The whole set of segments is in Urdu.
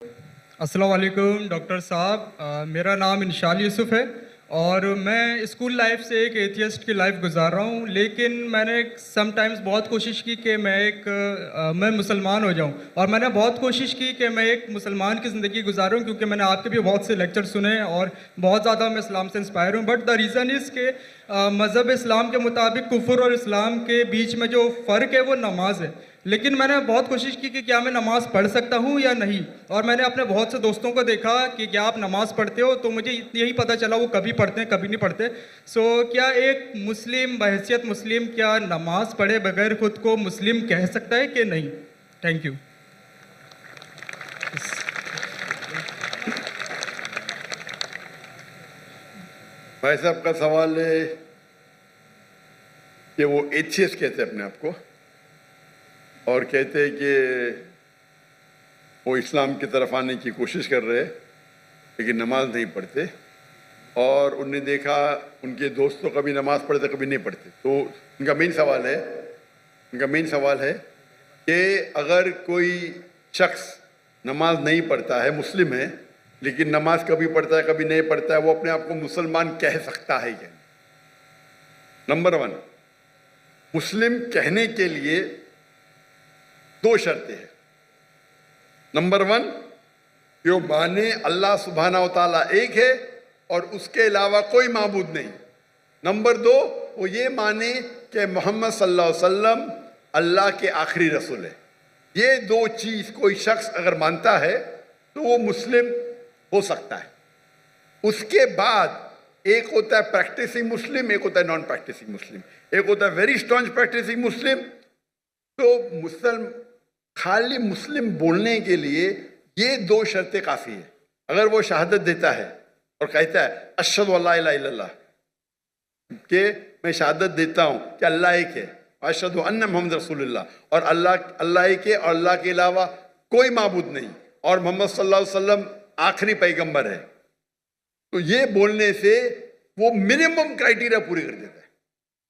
السلام علیکم ڈاکٹر صاحب، میرا نام انشال یوسف ہے اور میں اسکول لائف سے ایک ایتھیسٹ کی لائف گزار رہا ہوں، لیکن میں نے سم ٹائمز بہت کوشش کی کہ میں مسلمان ہو جاؤں، اور میں نے بہت کوشش کی کہ میں ایک مسلمان کی زندگی گزاروں، کیونکہ میں نے آپ کے بھی بہت سے لیکچر سنے اور بہت زیادہ میں اسلام سے انسپائر ہوں. بٹ دا ریزن از کہ مذہب اسلام کے مطابق کفر اور اسلام کے بیچ میں جو فرق ہے وہ نماز ہے. لیکن میں نے بہت کوشش کی کہ کیا میں نماز پڑھ سکتا ہوں یا نہیں، اور میں نے اپنے بہت سے دوستوں کو دیکھا کہ کیا آپ نماز پڑھتے ہو، تو مجھے یہی پتہ چلا وہ کبھی پڑھتے ہیں کبھی نہیں پڑھتے. سو کیا ایک مسلم بحیثیت مسلم کیا نماز پڑھے بغیر خود کو مسلم کہہ سکتا ہے کہ نہیں؟ Thank you. بھائی صاحب کا سوال ہے کہ وہ ایتھیسٹ کہتے ہیں اپنے آپ کو، اور کہتے ہیں کہ وہ اسلام کی طرف آنے کی کوشش کر رہے لیکن نماز نہیں پڑھتے، اور انہوں نے دیکھا ان کے دوست تو کبھی نماز پڑھتے کبھی نہیں پڑھتے. تو ان کا مین سوال ہے کہ اگر کوئی شخص نماز نہیں پڑھتا ہے، مسلم ہے، لیکن نماز کبھی پڑھتا ہے کبھی نہیں پڑھتا ہے، وہ اپنے آپ کو مسلمان کہہ سکتا ہے کیا؟ نمبر 1، مسلم کہنے کے لیے 2 شرطیں ہیں. نمبر 1، کہ وہ مانے اللہ سبحانہ و تعالیٰ ایک ہے اور اس کے علاوہ کوئی معبود نہیں. نمبر 2، وہ یہ مانے کہ محمد صلی اللہ علیہ وسلم اللہ کے آخری رسول ہے. یہ 2 چیز کوئی شخص اگر مانتا ہے تو وہ مسلم ہو سکتا ہے. اس کے بعد ایک ہوتا ہے پریکٹسنگ مسلم، ایک ہوتا ہے نان پریکٹسنگ مسلم. ایک ہوتا ہے ویری اسٹرانگ پریکٹسنگ مسلم. تو خالی مسلم بولنے کے لیے یہ 2 شرطیں کافی ہیں. اگر وہ شہادت دیتا ہے اور کہتا ہے اشہد ان لا الہ الا اللہ، کہ میں شہادت دیتا ہوں کہ اللہ ایک ہے، اشہد ان محمد رسول اللہ، اور اللہ ایک ہے اور اللہ کے علاوہ کوئی معبود نہیں، اور محمد صلی اللہ علیہ وسلم آخری پیغمبر ہے، تو یہ بولنے سے وہ منیمم کرائٹیریا پوری کر دیتا ہے.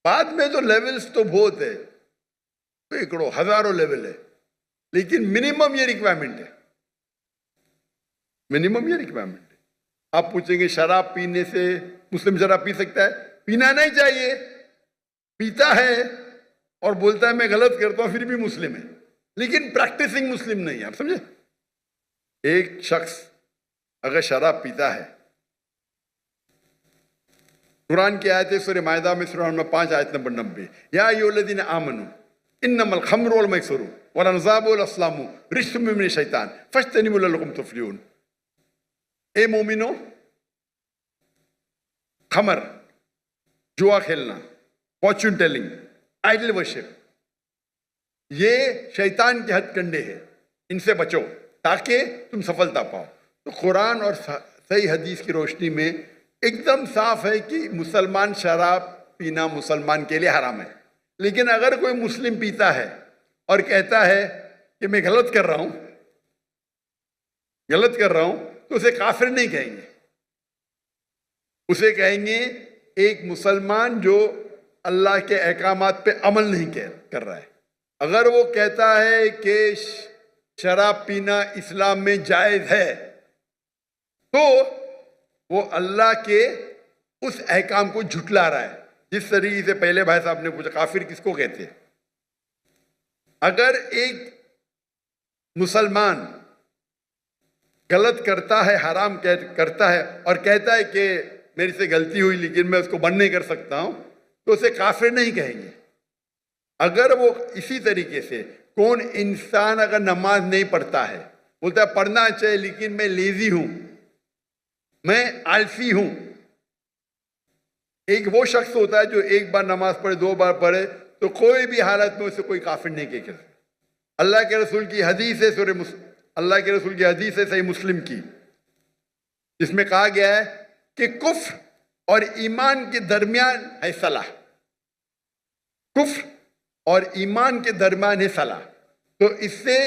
بعد میں تو لیولز تو بہت ہے، سینکڑوں ہزاروں لیول ہے، لیکن منیمم یہ ریکوائرمنٹ ہے. آپ پوچھیں گے شراب پینے سے مسلم شراب پی سکتا ہے؟ پینا نہیں چاہیے. پیتا ہے اور بولتا ہے میں غلط کرتا ہوں، پھر بھی مسلم ہے، لیکن پریکٹسنگ مسلم نہیں ہے. آپ سمجھے؟ ایک شخص اگر شراب پیتا ہے، قرآن کی آیت ہے سورہ مائدہ میں سورہ نمبر 5 آیت نمبر 90، یا ایھا الذین آمنوا انما الخمر والمیسر والانصاب والازلام رجس من الشیطان فاجتنبوہ لعلکم تفلحون. اے مومنو، خمر، جوا کھیلنا، فارچون ٹیلنگ، آئیڈل ورشپ، یہ شیطان کے ہتھ کنڈے ہیں، ان سے بچو تاکہ تم سفلتا پاؤ. تو قرآن اور صحیح حدیث کی روشنی میں ایک دم صاف ہے کہ مسلمان شراب پینا مسلمان کے لیے حرام ہے. لیکن اگر کوئی مسلم پیتا ہے اور کہتا ہے کہ میں غلط کر رہا ہوں تو اسے کافر نہیں کہیں گے. اسے کہیں گے ایک مسلمان جو اللہ کے احکامات پہ عمل نہیں کر رہا ہے. اگر وہ کہتا ہے کہ شراب پینا اسلام میں جائز ہے تو وہ اللہ کے اس احکام کو جھٹلا رہا ہے. جس طریقے سے پہلے بھائی صاحب نے پوچھا کافر کس کو کہتے ہیں. اگر ایک مسلمان غلط کرتا ہے، حرام کرتا ہے اور کہتا ہے کہ میری سے غلطی ہوئی لیکن میں اس کو بند نہیں کر سکتا ہوں، تو اسے کافر نہیں کہیں گے. اگر وہ اسی طریقے سے کون انسان اگر نماز نہیں پڑھتا ہے، بولتا ہے پڑھنا چاہیے لیکن میں لیزی ہوں، میں آلسی ہوں. ایک وہ شخص ہوتا ہے جو ایک بار نماز پڑھے، 2 بار پڑھے، تو کوئی بھی حالت میں اسے کوئی کافر نہیں کہہ سکتا. اللہ کے رسول کی حدیث ہے صحیح مسلم کی، جس میں کہا گیا ہے کہ کفر اور ایمان کے درمیان ہے صلاح. کفر اور ایمان کے درمیان ہے صلاح. تو اس سے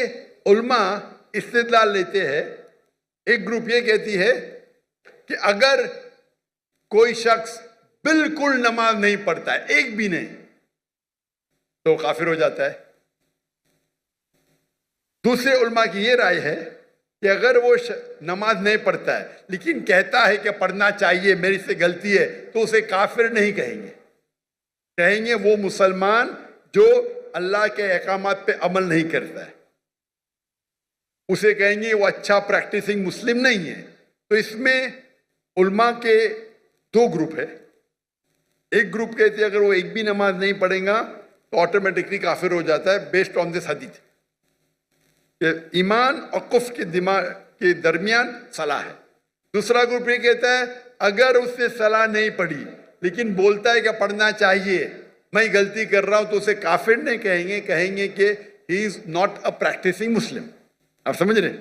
علماء استدلال لیتے ہیں. ایک گروپ یہ کہتی ہے کہ اگر کوئی شخص بالکل نماز نہیں پڑھتا ہے، ایک بھی نہیں، تو کافر ہو جاتا ہے. دوسرے علماء کی یہ رائے ہے کہ اگر وہ نماز نہیں پڑھتا ہے لیکن کہتا ہے کہ پڑھنا چاہیے، میری سے غلطی ہے، تو اسے کافر نہیں کہیں گے. کہیں گے وہ مسلمان جو اللہ کے احکامات پہ عمل نہیں کرتا ہے. اسے کہیں گے وہ اچھا پریکٹسنگ مسلم نہیں ہے. تو اس میں علماء کے دو گروپ ہے. ایک گروپ کہتے ہیں اگر وہ ایک بھی نماز نہیں پڑھیں گا تو آٹومیٹکلی کافر ہو جاتا ہے بیسڈ آن دس حدیث. کہ ایمان اور کفر کے دماغ کے درمیان صلاح ہے. دوسرا گروپ یہ کہتا ہے اگر اس نے صلاح نہیں پڑھی لیکن بولتا ہے کہ پڑھنا چاہیے، میں غلطی کر رہا ہوں، تو اسے کافر نہیں کہیں گے، کہیں گے کہ ہی از ناٹ اے پریکٹسنگ مسلم. آپ سمجھ رہے ہیں؟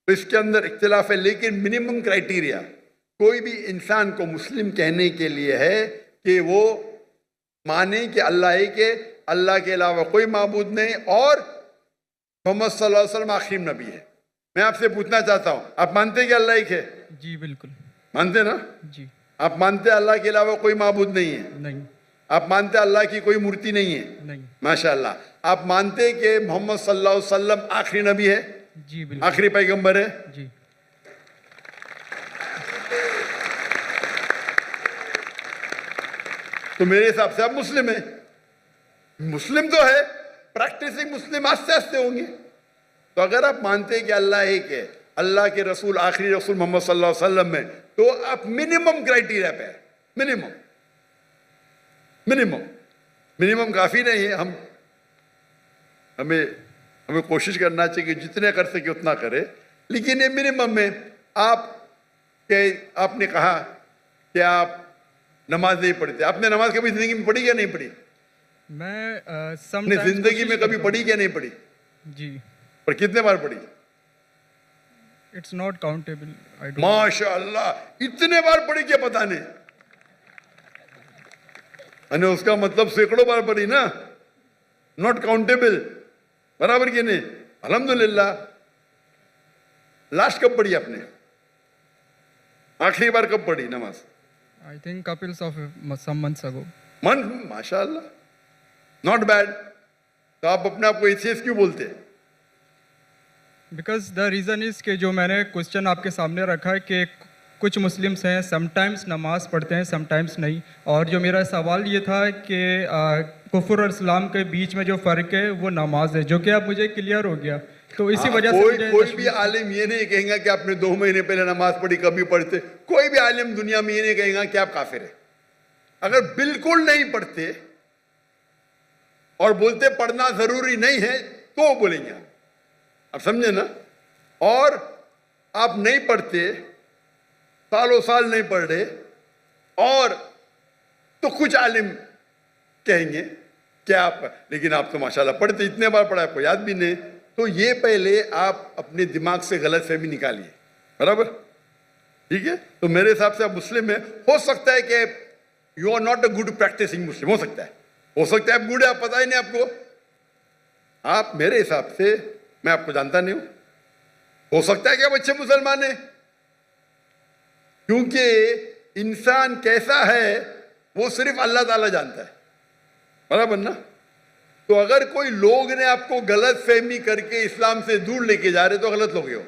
تو اس کے اندر اختلاف ہے، لیکن منیمم کرائٹیریا کوئی بھی انسان کو مسلم کہنے کے لیے ہے کہ وہ مانے کہ اللہ ایک ہے، اللہ کے علاوہ کوئی معبود نہیں، اور محمد صلی اللہ علیہ وسلم آخری نبی ہے. میں آپ سے پوچھنا چاہتا ہوں، آپ مانتے ہیں کہ اللہ ایک ہے؟ جی بالکل. مانتے نا؟ جی. آپ مانتے ہیں اللہ کے علاوہ کوئی معبود نہیں ہے؟ نہیں. آپ مانتے ہیں اللہ کی کوئی مورتی نہیں ہے؟ نہیں. ماشاءاللہ. آپ مانتے ہیں کہ محمد صلی اللہ علیہ وسلم آخری نبی ہے؟ جی بالکل. آخری پیغمبر ہے؟ جی. تو میرے حساب سے آپ مسلم ہیں. مسلم تو ہے، پریکٹسنگ مسلم آستے آستے ہوں گے. تو اگر آپ مانتے ہیں کہ اللہ ایک ہے، اللہ کے رسول آخری رسول محمد صلی اللہ علیہ وسلم میں، تو آپ منیمم کرائٹیریا پہ ہیں. منیمم کافی نہیں ہے. ہمیں کوشش کرنا چاہیے کہ جتنے کر سکے اتنا کرے، لیکن یہ منیمم میں. آپ نے کہا کہ آپ نماز نہیں پڑھتے. آپ نے نماز کبھی زندگی میں پڑھی یا نہیں پڑھی؟ میں اپنی زندگی میں کبھی پڑھی کیا نہیں پڑھی؟ جی. پر کتنے بار پڑھی؟ It's not countable. ماشاء اللہ، اتنے بار پڑھی کیا پتہ نہیں. اس کا مطلب سینکڑوں بار پڑھی نا. ناٹ کاؤنٹیبل، برابر کی نہیں؟ الحمدللہ. لاسٹ کب پڑھی آپ نے؟ آخری بار کب پڑھی نماز؟ I think couples of some months ago. ماشاء اللہ، ناٹ بیڈ. تو آپ اپنے آپ کو ایتھیسٹ کیوں بولتے ہیں؟ بیکاز دا ریزن از کہ جو میں نے کوشچن آپ کے سامنے رکھا ہے کہ کچھ مسلمس ہیں سم ٹائمس نماز پڑھتے ہیں سم ٹائمس نہیں، اور جو میرا سوال یہ تھا کہ کفر اور اسلام کے بیچ میں جو فرق ہے وہ نماز ہے، جو کہ اب مجھے کلیئر ہو گیا. تو اسی وجہ سے کوئی بھی عالم یہ نہیں کہیں گا کہ آپ نے 2 مہینے پہلے نماز پڑھی کبھی پڑھتے. کوئی بھی عالم دنیا میں یہ نہیں کہیں گا کہ آپ کافر ہیں. اگر بالکل نہیں پڑھتے اور بولتے پڑھنا ضروری نہیں ہے تو بولیں گے آپ سمجھے نا. اور آپ نہیں پڑھتے، سالوں سال نہیں پڑھ رہے، اور تو کچھ عالم کہیں گے کہ آپ، لیکن آپ تو ماشاءاللہ پڑھتے، اتنے بار پڑھا آپ کو یاد بھی نہیں. تو یہ پہلے آپ اپنے دماغ سے غلط فہمی نکالیے. برابر؟ ٹھیک ہے. تو میرے حساب سے آپ مسلم ہیں. ہو سکتا ہے کہ you are not a good practising Muslim, ہو سکتا ہے آپ گڈ ہے، آپ پتہ ہی نہیں آپ کو. آپ میرے حساب سے، میں آپ کو جانتا نہیں ہوں، ہو سکتا ہے کہ آپ اچھے مسلمان ہیں، کیونکہ انسان کیسا ہے وہ صرف اللہ تعالیٰ جانتا ہے. برابر نا؟ تو اگر کوئی لوگ نے آپ کو غلط فہمی کر کے اسلام سے دور لے کے جا رہے تو غلط لوگ ہو.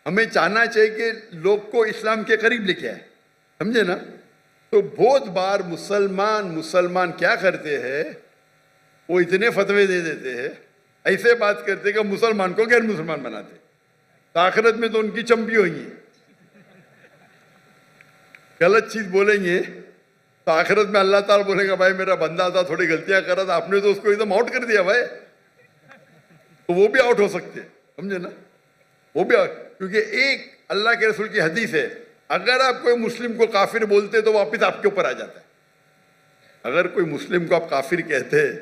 ہمیں چاہنا چاہیے کہ لوگ کو اسلام کے قریب لے کے آئے. سمجھے نا؟ تو بہت بار مسلمان کیا کرتے ہیں، وہ اتنے فتوے دے دیتے ہیں، ایسے بات کرتے کہ مسلمان کو غیر مسلمان بناتے. آخرت میں تو ان کی چمپی ہوئیں گی. غلط چیز بولیں گے تو آخرت میں اللہ تعالیٰ بولے گا بھائی میرا بندہ تھا، تھوڑی غلطیاں کر رہا تھا، آپ نے تو اس کو ایک دم آؤٹ کر دیا بھائی. تو وہ بھی آؤٹ ہو سکتے ہیں. سمجھے نا؟ وہ بھی آؤٹ. کیونکہ ایک اللہ کے رسول کی حدیث ہے، اگر آپ کوئی مسلم کو کافر بولتے تو واپس آپ کے اوپر آ جاتا ہے. اگر کوئی مسلم کو آپ کافر کہتے ہیں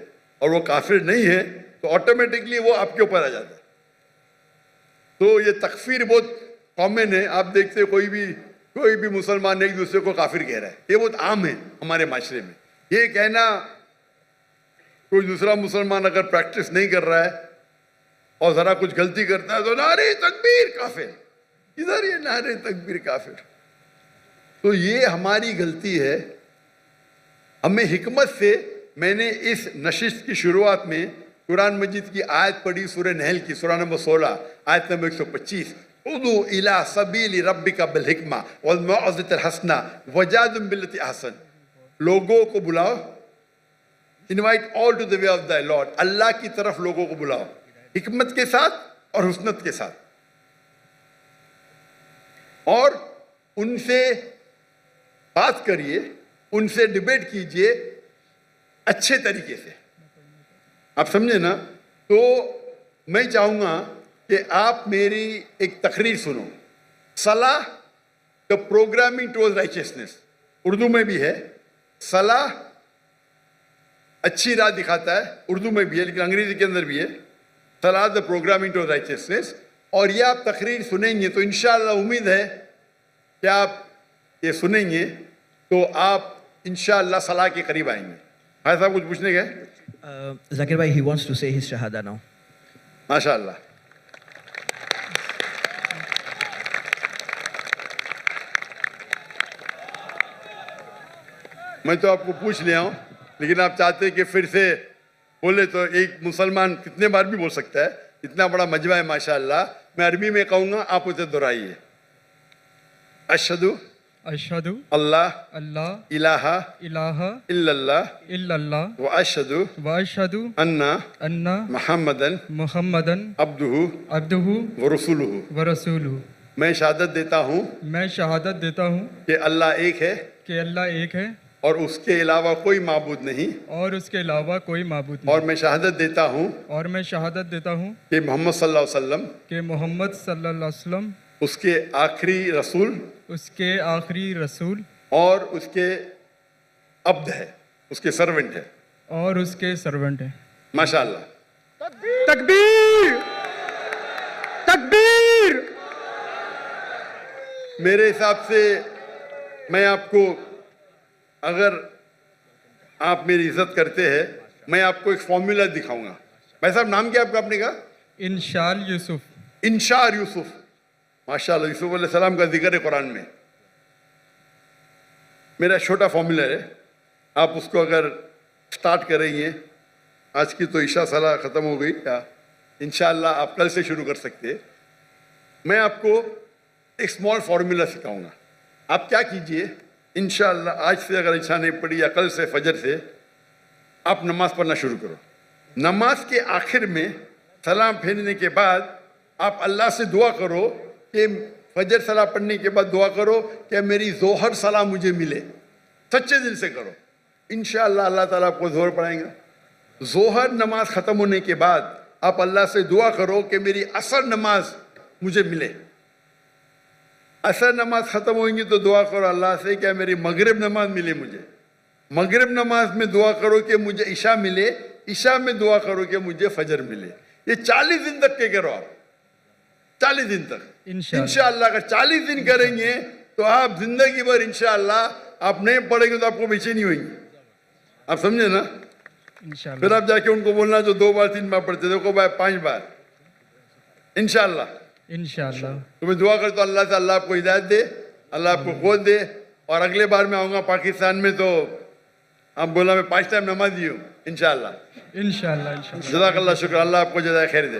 اور وہ کافر نہیں ہے تو آٹومیٹکلی وہ آپ کے اوپر آ جاتا ہے. تو یہ تکفیر بہت کامن ہے. آپ دیکھتے کوئی بھی مسلمان ایک دوسرے کو کافر کہہ رہا ہے. یہ بہت عام ہے ہمارے معاشرے میں. یہ کہنا کوئی دوسرا مسلمان اگر پریکٹس نہیں کر رہا ہے اور ذرا کچھ غلطی کرتا ہے تو نعرے تکبیر کافر، ادھر یہ نعرے تکبیر کافر. تو یہ ہماری غلطی ہے. ہمیں حکمت سے، میں نے اس نشست کی شروعات میں قرآن مجید کی آیت پڑھی سورہ نحل کی، سورہ نمبر 16 آیت نمبر 125، ادعو الی سبیل ربک بالحکمہ والموعظۃ الحسنہ وجادلہم باللتی احسن، لوگوں کو بلاؤ، invite all to the way of thy Lord، اللہ کی طرف لوگوں کو بلاؤ حکمت کے ساتھ اور حسنت کے ساتھ، اور ان سے بات کریے، ان سے ڈیبیٹ کیجئے اچھے طریقے سے، آپ سمجھے نا؟ تو میں چاہوں گا کہ آپ میری ایک تقریر سنو، صلاح دا پروگرامنگ ٹوورڈ رائچسنس، اردو میں بھی ہے، صلاح اچھی راہ دکھاتا ہے، اردو میں بھی ہے لیکن انگریزی کے اندر بھی ہے، صلاح دا پروگرامنگ ٹوورڈ رائچسنس، اور یہ آپ تقریر سنیں گے تو انشاءاللہ امید ہے کہ آپ یہ سنیں گے تو آپ انشاءاللہ صلاح کے قریب آئیں گے۔ بھائی صاحب کچھ پوچھنے گئے؟ Zakir bhai, he wants to say his shahada now. ماشاءاللہ۔ میں تو آپ کو پوچھ لیا ہوں لیکن آپ چاہتے ہیں کہ پھر سے بولے تو ایک مسلمان کتنے بار بھی بول سکتا ہے، اتنا بڑا مجمع ہے ماشاءاللہ۔ میں عربی میں کہوں گا، آپ اسے دہرائیے، اشہدو اشہدو اللہ اللہ الہ الہ الا اللہ الا اللہ واشہدو واشہدو ان ان محمدن محمدن عبدہ عبدہ ورسولہ۔ ورسولہ۔ میں شہادت دیتا ہوں میں شہادت دیتا ہوں کہ اللہ ایک ہے کہ اللہ ایک ہے اور اس کے علاوہ کوئی معبود نہیں، اور اس کے علاوہ کوئی معبود نہیں، اور میں شہادت دیتا ہوں اور میں شہادت دیتا ہوں کہ محمد صلی اللہ علیہ وسلم کہ محمد صلی اللہ علیہ وسلم اس کے آخری رسول اس کے آخری رسول اور اس کے عبد ہے، اس کے سرونٹ ہے۔ اور اس کے سرونٹ ہیں۔ ماشاءاللہ۔ تکبیر تکبیر۔ میرے حساب سے میں آپ کو، اگر آپ میری عزت کرتے ہیں، میں آپ کو ایک فارمولا دکھاؤں گا۔ بھائی صاحب نام کیا آپ کا؟ آپ نے کہا انشال یوسف۔ انشار یوسف۔ ماشاءاللہ، یوسف علیہ السلام کا ذکر ہے قرآن میں۔ میرا چھوٹا فارمولا ہے، آپ اس کو اگر سٹارٹ کریں گے، آج کی تو عشاء صلاح ختم ہو گئی، انشاءاللہ آپ کل سے شروع کر سکتے۔ میں آپ کو ایک سمال فارمولا سکھاؤں گا۔ آپ کیا کیجئے، انشاءاللہ آج سے اگر عشاء نہیں پڑھی یا کل سے فجر سے آپ نماز پڑھنا شروع کرو۔ نماز کے آخر میں سلام پھیرنے کے بعد آپ اللہ سے دعا کرو کہ فجر صلاح پڑھنے کے بعد دعا کرو کہ میری ظہر صلاح مجھے ملے، سچے دل سے کرو، انشاءاللہ اللہ تعالیٰ آپ کو ظہر پڑھائیں گا۔ ظہر نماز ختم ہونے کے بعد آپ اللہ سے دعا کرو کہ میری عصر نماز مجھے ملے۔ عصر نماز ختم ہوئیں گی تو دعا کرو اللہ سے کہ میری مغرب نماز ملے مجھے۔ مغرب نماز میں دعا کرو کہ مجھے عشاء ملے، عشاء میں دعا کرو کہ مجھے فجر ملے۔ یہ 40 دن تک کے کرو آپ، 40 دن تک انشاءاللہ۔ اگر 40 دن کریں گے تو آپ زندگی بھر انشاءاللہ آپ نہیں پڑھیں گے تو آپ کو بے چینی ہوئیں گی، آپ سمجھے نا؟ انشاءاللہ پھر آپ جا کے ان کو بولنا جو 2 بار 3 بار پڑھتے دیکھو بھائی 5 بار انشاءاللہ۔ انشاءاللہ۔ تو میں دعا کرتا ہوں اللہ سے اللہ آپ کو ہدایت دے، اللہ آپ کو قوت دے، اور اگلے بار میں آؤں گا پاکستان میں تو آپ بولا میں 5 ٹائم نماز دی ہوں انشاءاللہ۔ انشاءاللہ انشاءاللہ۔ جزاک اللہ، شکر، اللہ آپ کو جزائے خیر دے۔